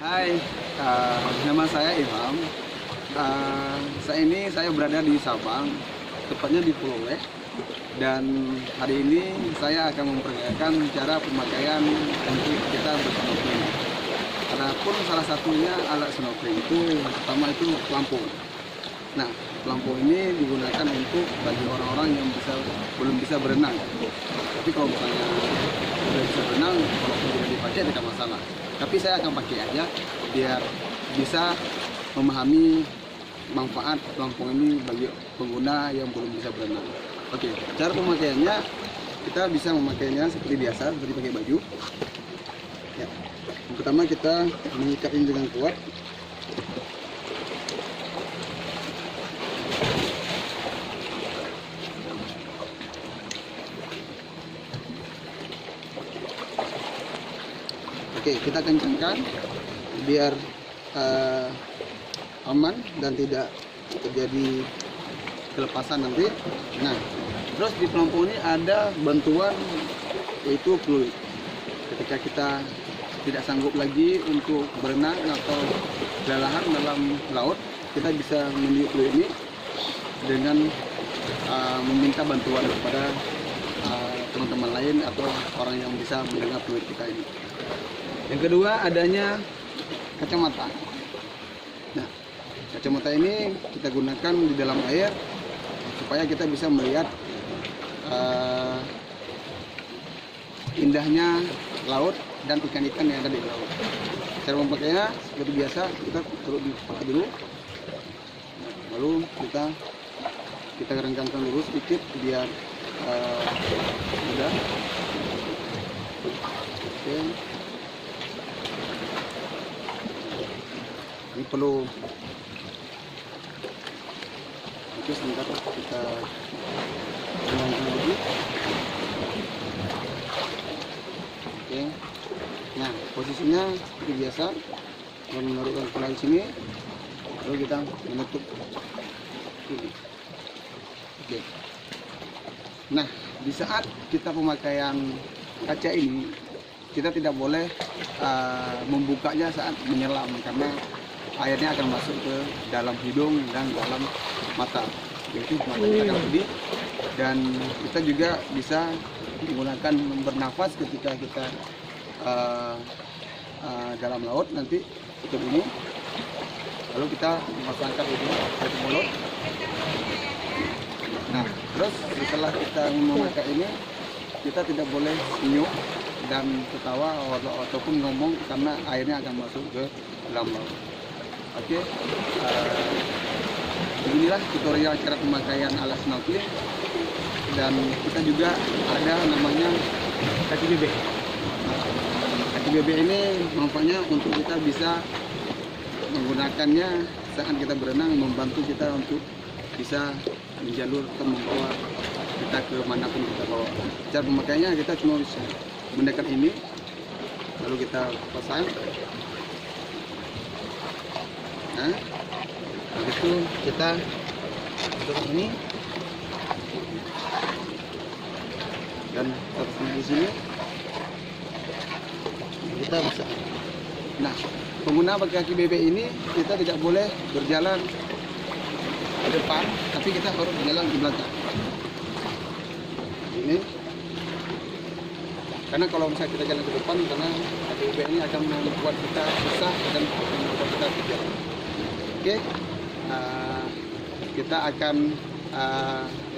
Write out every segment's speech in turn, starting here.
Hai, nama saya Ilham. Saya berada di Sabang, tepatnya di Pulau W. Dan hari ini saya akan memperlihatkan cara pemakaian untuk kita bersnorkeling. Adapun salah satunya alat snorkeling itu yang pertama itu pelampung. Nah, pelampung ini digunakan untuk bagi orang-orang yang belum bisa berenang. Tapi kalau misalnya sudah bisa berenang, walaupun tidak dipakai tidak masalah. Tapi saya akan pakai aja biar bisa memahami manfaat pelampung ini bagi pengguna yang belum bisa berenang. Oke, cara pemakaiannya kita bisa memakainya seperti biasa, seperti pakai baju. Ya. Yang pertama kita mengikat ini dengan kuat. Oke, kita kencangkan biar aman dan tidak terjadi kelepasan nanti. Nah, terus di pelampung ini ada bantuan yaitu fluid. Ketika kita tidak sanggup lagi untuk berenang atau kelelahan dalam laut, kita bisa meniup fluid ini dengan meminta bantuan kepada teman-teman lain atau orang yang bisa mendengar fluid kita ini. Yang kedua adanya kacamata. Nah, kacamata ini kita gunakan di dalam air supaya kita bisa melihat indahnya laut dan ikan-ikan yang ada di laut. Cara memakainya seperti biasa, kita perlu dipakai dulu, lalu kita renggangkan dulu sedikit biar mudah. Oke. Ini perlu sebentar kita renggangkan lagi. Oke. Nah, posisinya seperti biasa, kita menaruhkan kepala di sini, lalu kita menutup ini. Oke. Nah, di saat kita pemakaian kaca ini, kita tidak boleh membukanya saat menyelam karena airnya akan masuk ke dalam hidung dan dalam mata, yaitu mata kita akan pedih, dan kita juga bisa menggunakan bernafas ketika kita dalam laut. Nanti tutup ini, lalu kita memasangkan ini ke mulut. Nah, terus setelah kita memakai ini, kita tidak boleh senyum dan ketawa ataupun ngomong karena airnya akan masuk ke dalam laut. Oke, beginilah tutorial cara pemakaian alat snorkeling. Dan kita juga ada namanya kaki bebek. Kaki bebek ini manfaatnya untuk kita bisa menggunakannya saat kita berenang, membantu kita untuk bisa menjalur atau membawa kita ke manapun kita bawa. Cara pemakaiannya kita cuma bisa mendekat ini, lalu kita pasang. Nah, begitu kita tutup ini dan taruh di sini, kita bisa. Nah, pengguna pakai kaki bebek ini kita tidak boleh berjalan ke depan, tapi kita harus berjalan di belakang. Ini, karena kalau misalnya kita jalan ke depan, karena kaki bebek ini akan membuat kita susah dan membuat kita terjatuh. Oke, kita akan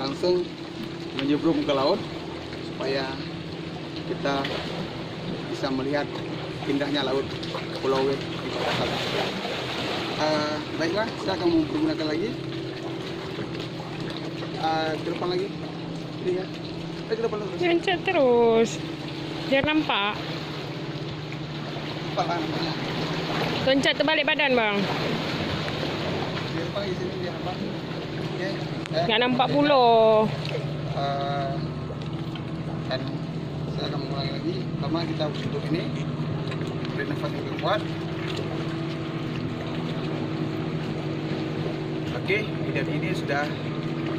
langsung menyeberang ke laut supaya kita bisa melihat indahnya laut Pulau W di Kota Sabang. Baiklah, saya akan menggunakan lagi ke depan lagi. Ini ya, ke depan lagi. Loncat terus, biar nampak. Apa namanya? Loncat terbalik badan, bang. Di sini biar nampak. Oke. Nggak nampak pulau. Dan saya akan mengulangi lagi. Pertama kita tutup ini, beri nafas yang kuat. Oke, dan ini sudah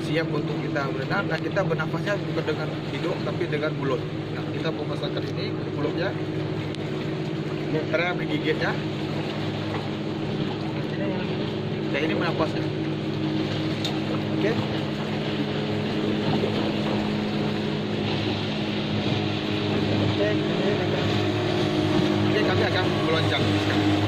siap untuk kita berenang. Dan kita bernafasnya bukan dengan hidung tapi dengan mulut. Nah, kita memasangkan ini ke mulutnya, karena menggigitnya. Kayak ini menapis ya. Oke. Oke, kami akan melonjak sekarang.